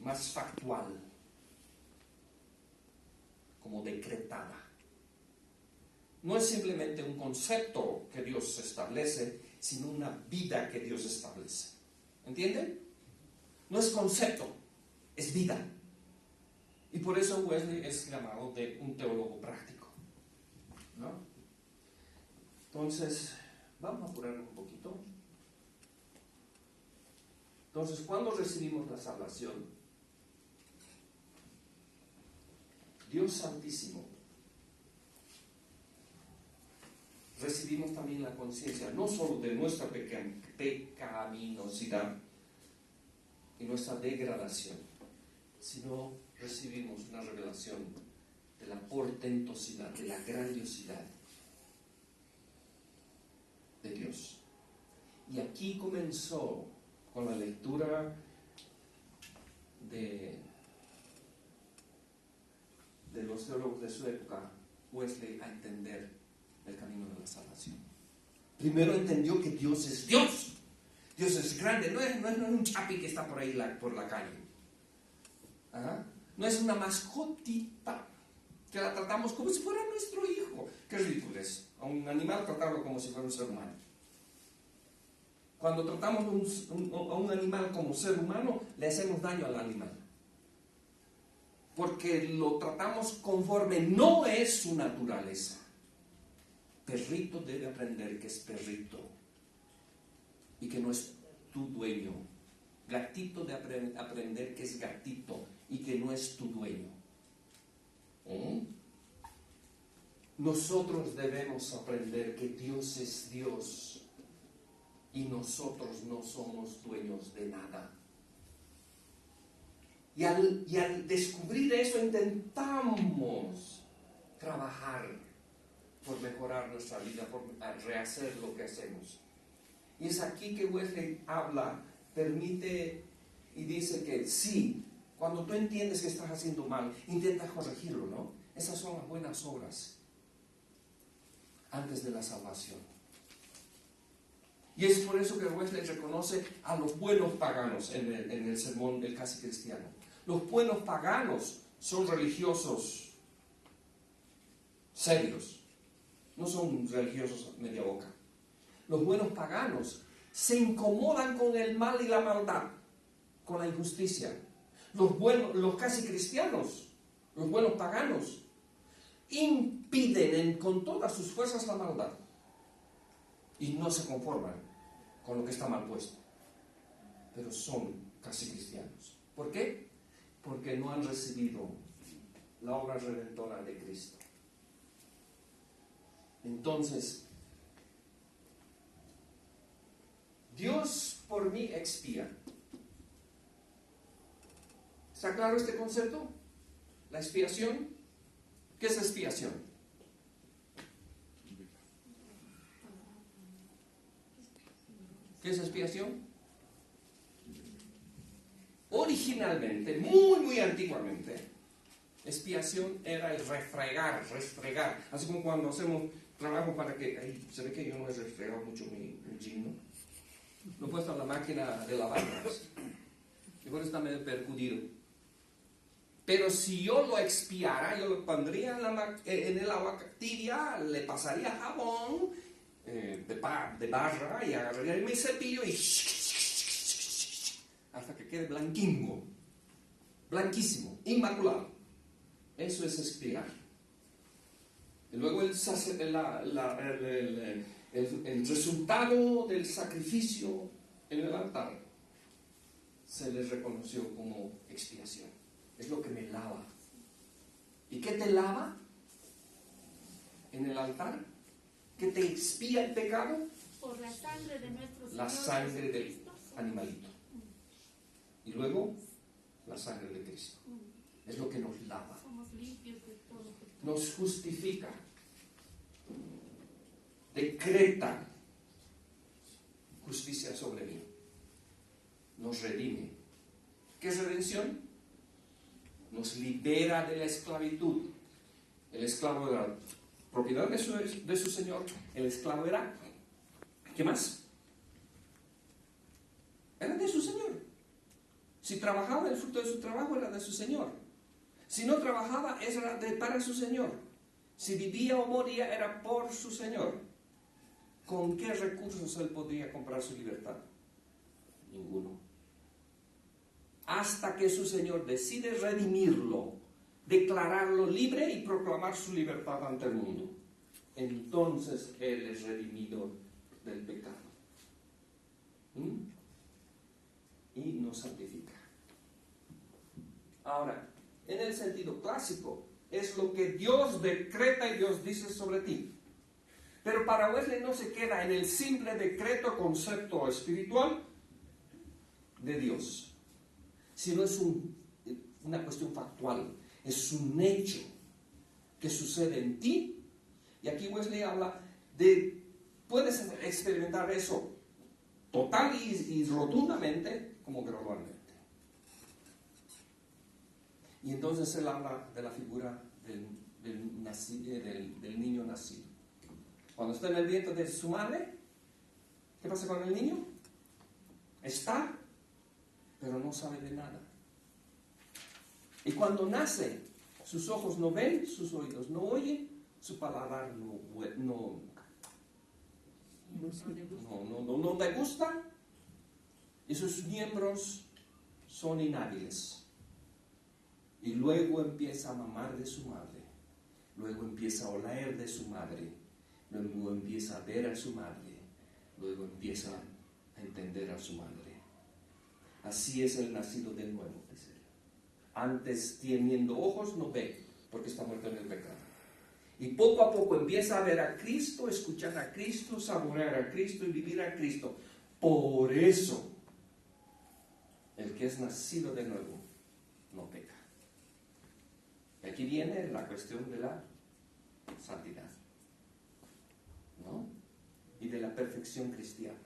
más factual, como decretada. No es simplemente un concepto que Dios establece, sino una vida que Dios establece. ¿Entienden? No es concepto, es vida. Y por eso Wesley es llamado de un teólogo práctico, ¿no? Entonces, vamos a apurar un poquito. Entonces, ¿cuándo recibimos la salvación? Dios Santísimo. Recibimos también la conciencia, no solo de nuestra pecaminosidad y nuestra degradación, sino recibimos una revelación de la portentosidad, de la grandiosidad de Dios. Y aquí comenzó con la lectura de los teólogos de su época, Wesley, a entender el camino de la salvación. Primero entendió que Dios es Dios. Dios es grande, no es un chapi que está por ahí por la calle. ¿Ah? No es una mascotita que la tratamos como si fuera nuestro hijo. Qué ridículo es. A un animal tratarlo como si fuera un ser humano. Cuando tratamos a un animal como ser humano, le hacemos daño al animal. Porque lo tratamos conforme no es su naturaleza. Perrito debe aprender que es perrito y que no es tu dueño. Gatito debe aprender que es gatito y que no es tu dueño. Nosotros debemos aprender que Dios es Dios y nosotros no somos dueños de nada. Y al descubrir eso intentamos trabajar por mejorar nuestra vida, por rehacer lo que hacemos. Y es aquí que Wesley habla, permite y dice que sí, cuando tú entiendes que estás haciendo mal, intenta corregirlo, ¿no? Esas son las buenas obras antes de la salvación. Y es por eso que Wesley reconoce a los buenos paganos en el sermón del Casi Cristiano. Los buenos paganos son religiosos serios, no son religiosos media boca. Los buenos paganos se incomodan con el mal y la maldad, con la injusticia. Los casi cristianos, los buenos paganos, impiden con todas sus fuerzas la maldad y no se conforman con lo que está mal puesto, pero son casi cristianos. ¿Por qué? Porque no han recibido la obra redentora de Cristo. Entonces, Dios por mí expía. ¿Está claro este concepto? La expiación. ¿Qué es expiación? ¿Qué es expiación? Originalmente, muy antiguamente, expiación era el restregar. Así como cuando hacemos trabajo para que... se ve que yo no he restregado mucho mi jean, ¿no? Lo he puesto en la máquina de lavar. Y por eso está medio percudido. Pero si yo lo expiara, yo lo pondría en el agua tibia, le pasaría jabón de barra y agarraría mi cepillo y hasta que quede blanquísimo, inmaculado. Eso es expiar. Y luego el resultado del sacrificio en el altar se les reconoció como expiación. Es lo que me lava. ¿Y qué te lava en el altar? ¿Qué te expía el pecado? Por la sangre de nuestro Señor. La sangre del animalito. Y luego la sangre de Cristo. Es lo que nos lava. Somos limpios de todo pecado. Nos justifica. Decreta justicia sobre mí. Nos redime. ¿Qué es redención? Nos libera de la esclavitud. El esclavo era propiedad de su señor. El esclavo era, ¿qué más? Era de su señor. Si trabajaba, el fruto de su trabajo era de su Señor. Si no trabajaba, era para su Señor. Si vivía o moría, era por su Señor. ¿Con qué recursos él podría comprar su libertad? Ninguno. Hasta que su Señor decide redimirlo, declararlo libre y proclamar su libertad ante el mundo. Entonces él es redimido del pecado. Y nos santifica. Ahora, en el sentido clásico, es lo que Dios decreta y Dios dice sobre ti. Pero para Wesley no se queda en el simple decreto concepto espiritual de Dios, sino es una cuestión factual, es un hecho que sucede en ti. Y aquí Wesley habla de, puedes experimentar eso total y rotundamente como gradualmente. Y entonces él habla de la figura del niño nacido. Cuando está en el vientre de su madre, ¿qué pasa con el niño? Está, pero no sabe de nada. Y cuando nace, sus ojos no ven, sus oídos no oyen, su paladar no degusta, y sus miembros son inhábiles. Y luego empieza a mamar de su madre, luego empieza a oler de su madre, luego empieza a ver a su madre, luego empieza a entender a su madre. Así es el nacido de nuevo, dice él. Antes, teniendo ojos, no ve, porque está muerto en el pecado. Y poco a poco empieza a ver a Cristo, escuchar a Cristo, saborear a Cristo y vivir a Cristo. Por eso, el que es nacido de nuevo no peca. Y aquí viene la cuestión de la santidad, ¿no? Y de la perfección cristiana,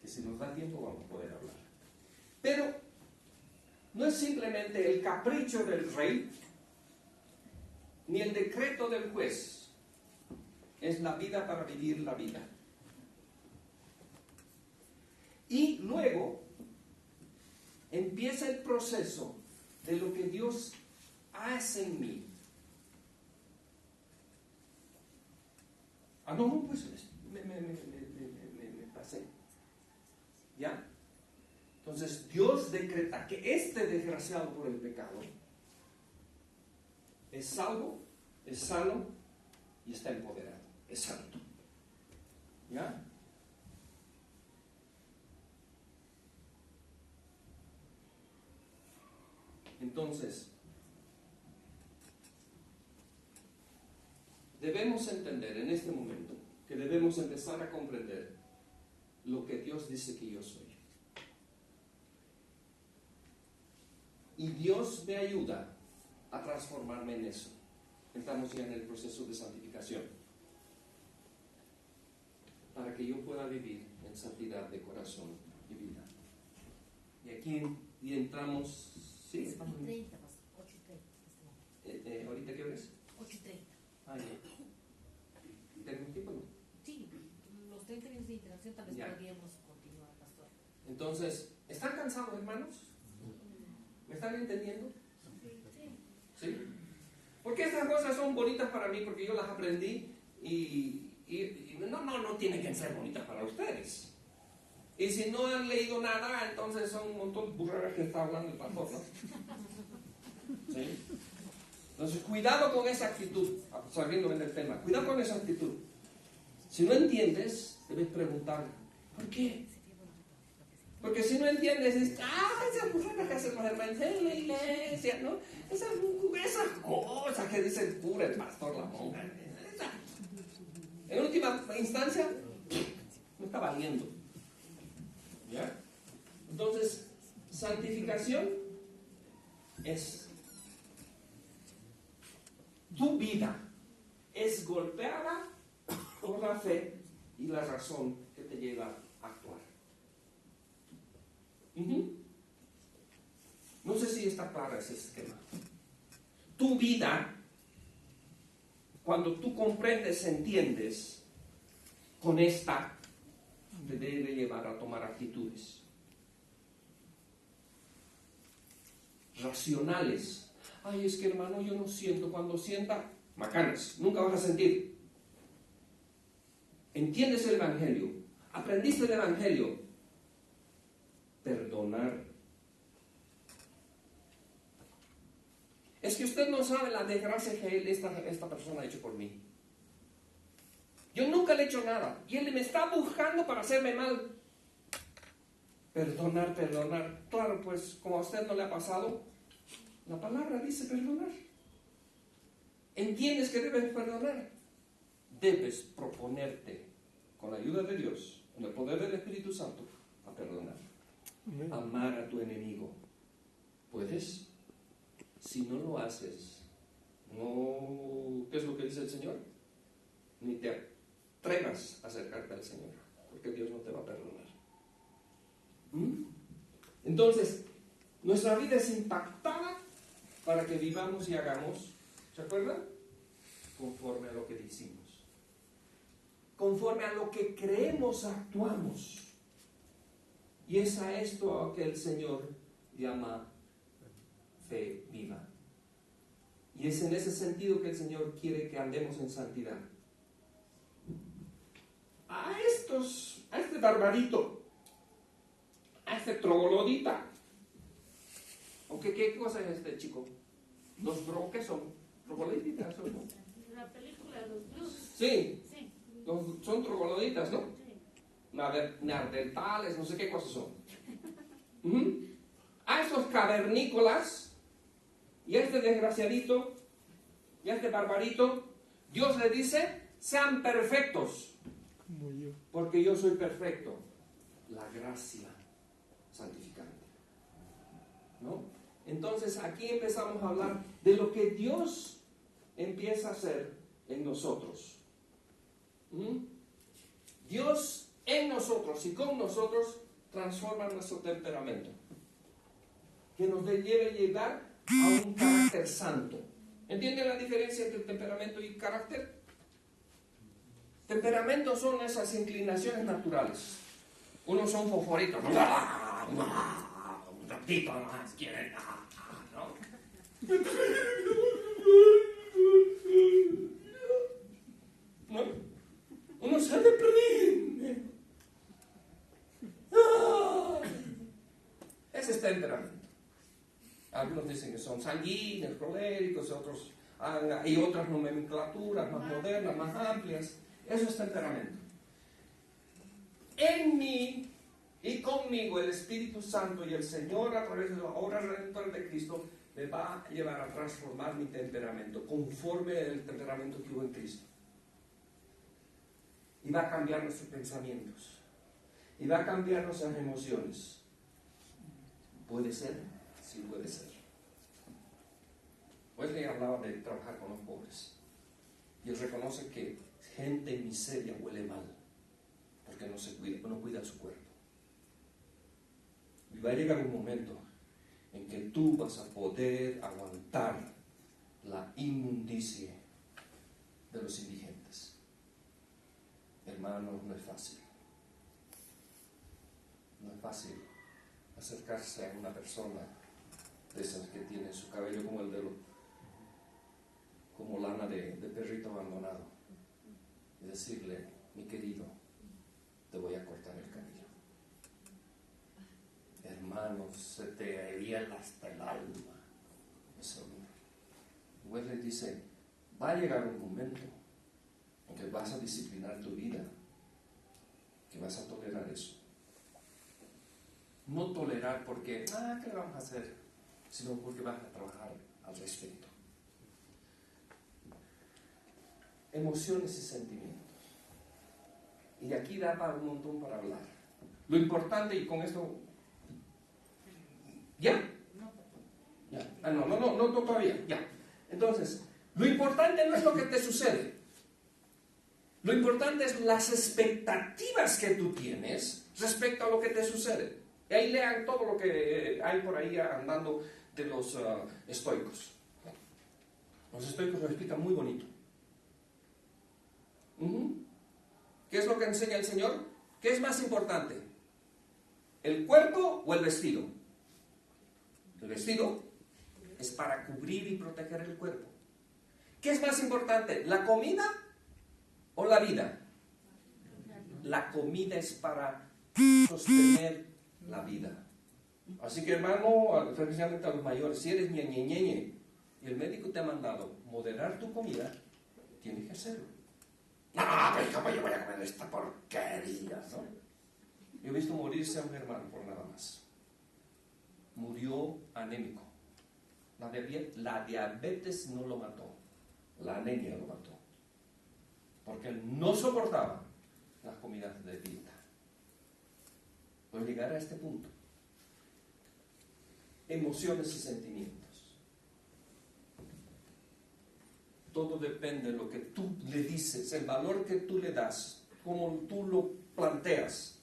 que si nos da tiempo vamos a poder hablar. Pero no es simplemente el capricho del rey, ni el decreto del juez, es la vida para vivir la vida. Y luego empieza el proceso de lo que Dios hace en mí. Pues me pasé. ¿Ya? Entonces Dios decreta que este desgraciado por el pecado es salvo, es sano y está empoderado, es santo. ¿Ya? Entonces, debemos entender en este momento que debemos empezar a comprender lo que Dios dice que yo soy. Y Dios me ayuda a transformarme en eso. Estamos ya en el proceso de santificación, para que yo pueda vivir en santidad de corazón y vida. Y aquí entramos, ¿sí? 8:30, 8:30. ¿Ahorita qué hora es? 8:30. Ah, ya. ¿Tenemos tiempo o no? Sí, los 30 minutos de interacción tal vez podríamos continuar, pastor. Entonces, ¿están cansados, hermanos? ¿Me están entendiendo? ¿Sí? Porque estas cosas son bonitas para mí, porque yo las aprendí y no tienen que ser bonitas para ustedes. Y si no han leído nada, entonces son un montón de burradas que está hablando el pastor, ¿no? ¿Sí? Entonces, cuidado con esa actitud, saliendo del tema, cuidado con esa actitud. Si no entiendes, debes preguntar, ¿por qué? Porque si no entiendes, dices, esas burradas que hacen los hermanos en la iglesia, ¿no? Esas cosas que dice el cura, el pastor, la monja. En última instancia, no está valiendo. ¿Ya? Entonces, santificación es tu vida es golpeada por la fe y la razón que te lleva a actuar. No sé si está claro ese esquema. Tu vida, cuando tú comprendes, entiendes, con esta te debe llevar a tomar actitudes. racionales. Ay, es que hermano, yo no siento. Cuando sienta, macanas, nunca vas a sentir. ¿Entiendes el Evangelio? ¿Aprendiste el Evangelio? Perdonar. Es que usted no sabe la desgracia que esta persona ha hecho por mí. Yo nunca le he hecho nada. Y él me está buscando para hacerme mal. Perdonar, perdonar. Claro, pues como a usted no le ha pasado, la palabra dice perdonar. ¿Entiendes que debes perdonar? Debes proponerte, con la ayuda de Dios, con el poder del Espíritu Santo, a perdonar. Amén. Amar a tu enemigo. ¿Puedes? Si no lo haces, no... ¿Qué es lo que dice el Señor? Ni te atrevas a acercarte al Señor, porque Dios no te va a perdonar. Entonces, nuestra vida es impactada para que vivamos y hagamos, ¿se acuerdan? Conforme a lo que decimos. Conforme a lo que creemos, actuamos. Y es a esto que el Señor llama fe viva. Y es en ese sentido que el Señor quiere que andemos en santidad. A este barbarito, a este troglodita, ¿o qué cosa es este chico? ¿Los ¿qué son? ¿Trogloditas? La película de los blues. Sí, Sí. son trogloditas, ¿no? Sí. Neandertales, no sé qué cosas son. A esos cavernícolas y a este desgraciadito y a este barbarito, Dios le dice, sean perfectos, Como yo. porque yo soy perfecto. La gracia santificante, ¿no? Entonces aquí empezamos a hablar de lo que Dios empieza a hacer en nosotros. Dios en nosotros y con nosotros transforma nuestro temperamento, que nos debe llevar a un carácter santo. ¿Entienden la diferencia entre temperamento y carácter? Temperamento son esas inclinaciones naturales. Unos son fosforitos, ¿no? Un ratito más quieren, ¿no? ¿No? Uno se deprime. Ese es temperamento. Algunos dicen que son sanguíneos, coléricos, otros hay otras nomenclaturas más modernas, más amplias. Eso es temperamento. En mí y conmigo el Espíritu Santo y el Señor a través de la obra redentora de Cristo me va a llevar a transformar mi temperamento conforme al temperamento que hubo en Cristo. Y va a cambiar nuestros pensamientos. Y va a cambiar nuestras emociones. ¿Puede ser? Sí, puede ser. Wesley hablaba de trabajar con los pobres. Y él reconoce que gente en miseria huele mal, porque no se cuida, no cuida su cuerpo. Y va a llegar un momento en que tú vas a poder aguantar la inmundicia de los indigentes. Hermanos, no es fácil. No es fácil acercarse a una persona de esas que tiene su cabello como el de como lana de perrito abandonado y decirle, mi querido, te voy a cortar el cabello. Hermano, se te hiela hasta el alma ese hombre. Wesley dice, va a llegar un momento en que vas a disciplinar tu vida, que vas a tolerar eso. No tolerar porque, ¿qué le vamos a hacer? Sino porque vas a trabajar al respecto. Emociones y sentimientos. Y de aquí da para un montón para hablar. Lo importante, y con esto... ¿Ya? Ya. No todavía. Ya. Entonces, lo importante no es lo que te sucede. Lo importante es las expectativas que tú tienes respecto a lo que te sucede. Y ahí lean todo lo que hay por ahí andando de los estoicos. Los estoicos lo explican muy bonito. ¿Qué es lo que enseña el Señor? ¿Qué es más importante? ¿El cuerpo o el vestido? El vestido. es para cubrir y proteger el cuerpo. ¿Qué es más importante, la comida o la vida? La comida es para sostener la vida. Así que, hermano, especialmente a los mayores, si eres ñeñeñeñe y el médico te ha mandado moderar tu comida, tienes que hacerlo. No, pero ¿cómo yo voy a comer esta porquería? ¿No? Yo he visto morirse a un hermano por nada más. Murió anémico. La diabetes no lo mató, la anemia lo mató. Porque él no soportaba las comidas de dieta. Voy a llegar a este punto. Emociones y sentimientos. Todo depende de lo que tú le dices, el valor que tú le das, cómo tú lo planteas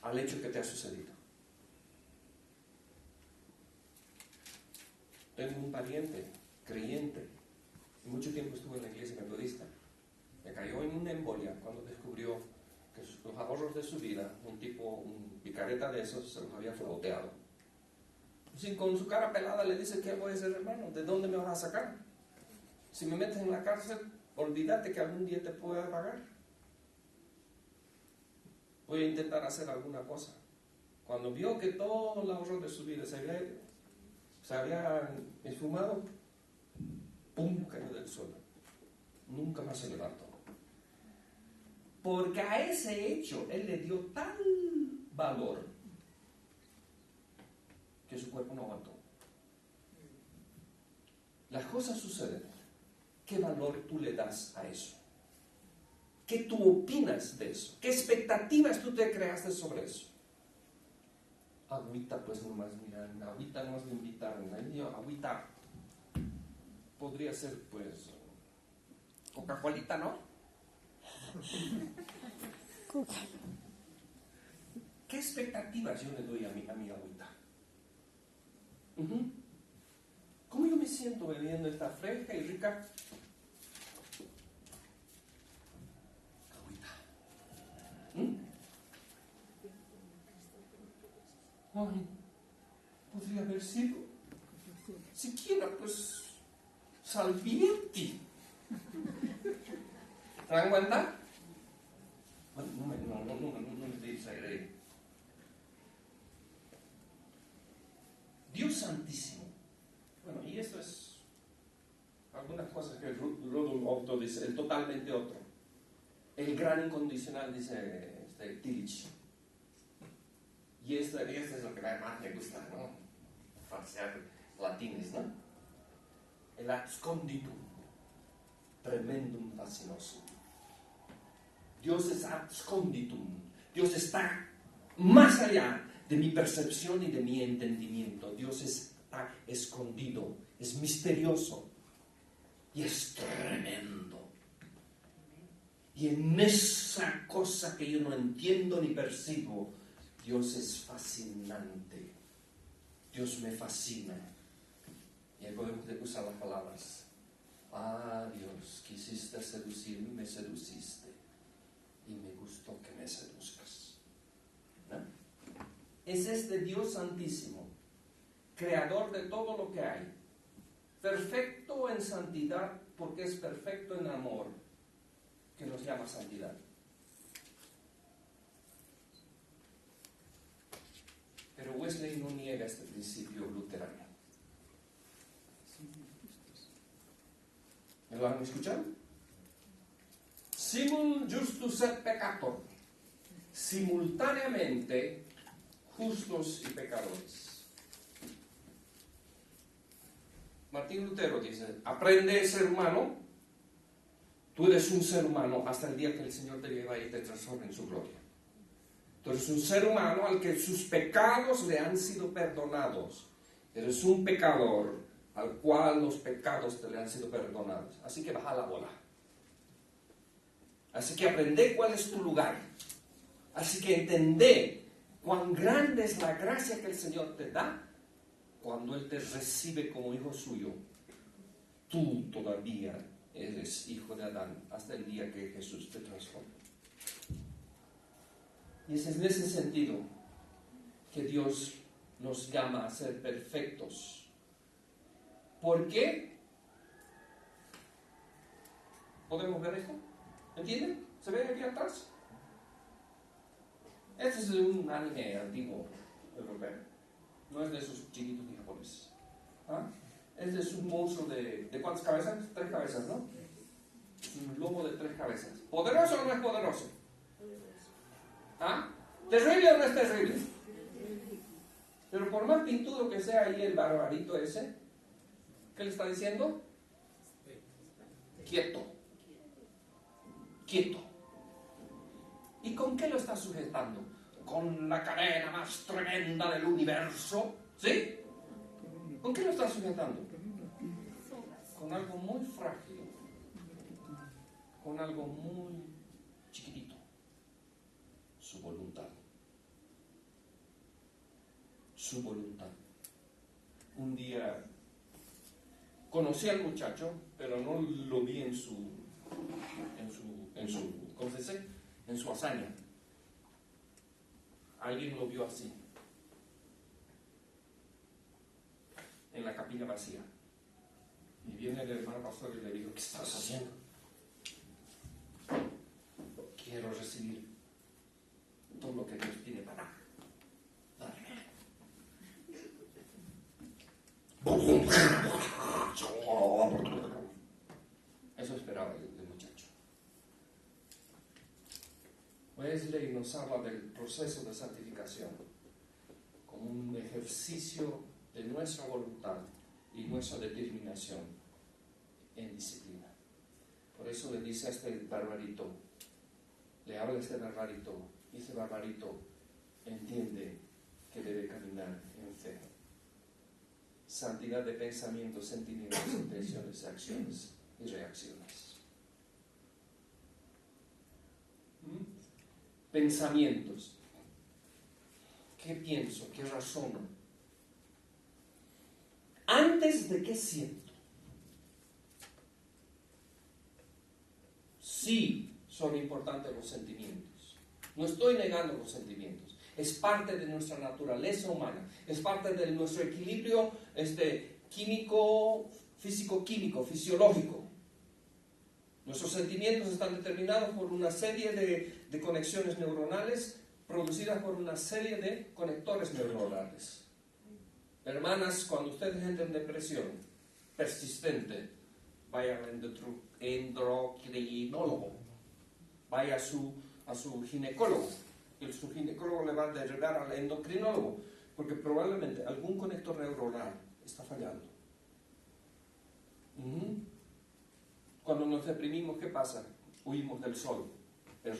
al hecho que te ha sucedido. Tengo un pariente, creyente, y mucho tiempo estuvo en la iglesia metodista. Me cayó en una embolia cuando descubrió que los ahorros de su vida, un picareta de esos, se los había flauteado. Así, con su cara pelada le dice: ¿qué voy a hacer, hermano? ¿De dónde me vas a sacar? Si me metes en la cárcel, olvídate que algún día te pueda pagar. Voy a intentar hacer alguna cosa. Cuando vio que todo el ahorro de su vida se había esfumado, ¡pum!, cayó del suelo. Nunca más se levantó. Porque a ese hecho él le dio tal valor que su cuerpo no aguantó. Las cosas suceden. ¿Qué valor tú le das a eso? ¿Qué tú opinas de eso? ¿Qué expectativas tú te creaste sobre eso? Agüita, pues nomás, mira, agüita nomás me invitaron. Agüita podría ser, pues, Coca-Colita, ¿no? ¿Qué expectativas yo le doy a mi agüita? ¿Cómo yo me siento bebiendo esta fresca y rica agüita? Ay, podría haber sido siquiera, pues, Salvietti. ¿Te dan cuenta? Bueno, no me estoy exagerando. Dios Santísimo. Bueno, y esto es algunas cosas que Rudolf Otto dice, el totalmente otro. El gran incondicional, dice Tillich. Y esto es lo que más me gusta, ¿no? Falsear latines, ¿no? El absconditum, tremendum fascinosum. Dios es absconditum. Dios está más allá de mi percepción y de mi entendimiento. Dios está escondido, es misterioso y es tremendo. Y en esa cosa que yo no entiendo ni percibo, Dios es fascinante. Dios me fascina. Y ahí podemos usar las palabras: ah, Dios, quisiste seducirme, me seduciste. Y me gustó que me seduzcas. ¿No? Es este Dios Santísimo, creador de todo lo que hay, perfecto en santidad, porque es perfecto en amor, que nos llama santidad. Pero Wesley no niega este principio luterano. ¿Me lo han escuchado? Simul justus et peccator. Simultáneamente justos y pecadores. Martín Lutero dice: aprende, ser humano. Tú eres un ser humano hasta el día que el Señor te lleva y te transforme en su gloria. Tú eres un ser humano al que sus pecados le han sido perdonados. Eres un pecador al cual los pecados te le han sido perdonados. Así que baja la bola. Así que aprende cuál es tu lugar. Así que entendé cuán grande es la gracia que el Señor te da cuando Él te recibe como hijo suyo. Tú todavía eres hijo de Adán hasta el día que Jesús te transforma. Y es en ese sentido que Dios nos llama a ser perfectos ¿Por qué? ¿Podemos ver esto? ¿Entienden? ¿Se ve aquí atrás? Este es un anime antiguo europeo. No es de esos chiquitos ni japoneses. ¿Ah? Es de un monstruo de ¿cuántas cabezas? 3 cabezas, ¿no? Es un lobo de 3 cabezas. ¿Poderoso o no es poderoso? ¿Ah? ¿Terrible o no es terrible? Pero por más pintudo que sea ahí el barbarito ese, ¿qué le está diciendo? Quieto. Quieto. ¿Y con qué lo está sujetando? Con la cadena más tremenda del universo. ¿Sí? ¿Con qué lo está sujetando? Con algo muy frágil. Con algo muy chiquitito. Su voluntad. Su voluntad. Un día conocí al muchacho, pero no lo vi en su ¿cómo se dice? En su hazaña. Alguien lo vio así, en la capilla vacía. Y viene el hermano pastor y le digo, ¿qué estás haciendo? Quiero recibir todo lo que Dios tiene para darme. Eso esperaba el muchacho. Wesley nos habla del proceso de santificación como un ejercicio de nuestra voluntad y nuestra determinación en disciplina. Por eso le dice a este barbarito, le habla a este barbarito, y ese barbarito entiende que debe caminar en fe. Santidad de pensamientos, sentimientos, intenciones, acciones y reacciones. Pensamientos. ¿Qué pienso? ¿Qué razono? Antes de qué siento. Sí, son importantes los sentimientos. No estoy negando los sentimientos. Es parte de nuestra naturaleza humana. Es parte de nuestro equilibrio químico, físico-químico, fisiológico. Nuestros sentimientos están determinados por una serie de conexiones neuronales producidas por una serie de conectores neuronales. Hermanas, cuando ustedes entren en depresión persistente, vaya al endocrinólogo, vaya a su ginecólogo, y su ginecólogo le va a derivar al endocrinólogo, porque probablemente algún conector neuronal está fallando. Cuando nos deprimimos, ¿qué pasa? Huimos del sol.